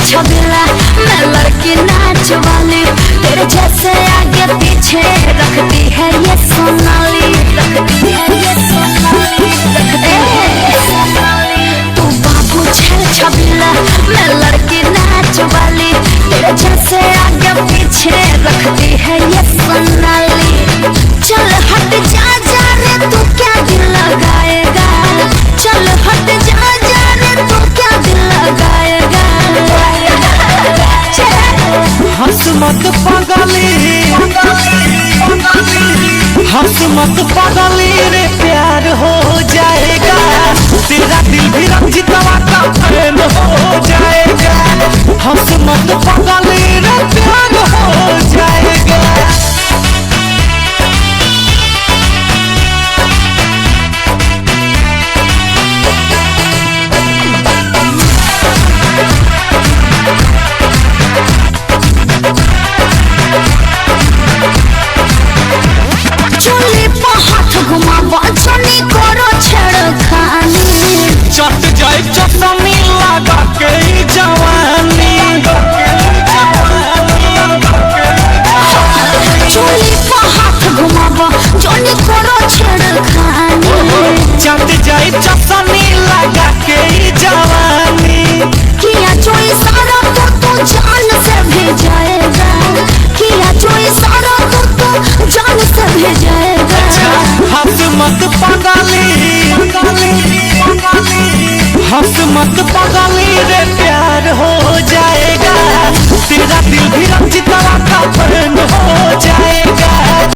छबीला, मैं लड़की नाच वाली, तेरे जैसे आगे पीछे रखती है ये सोनाली, रखती है ये सोनाली, तू बाबू छबीला, मैं लड़की नाच वाली, तेरे जैसे आगे पीछे रखती है ये सोनाली। चल हट जा जा रे तू क्या दिल लगाएगा, चल हट जा जा रे तू क्या दिल लगाएगा। हंस मत पागली, हंस मत पागली रे, प्यार हो जाएगा, तेरा दिल भी रंजितवा का फैन हो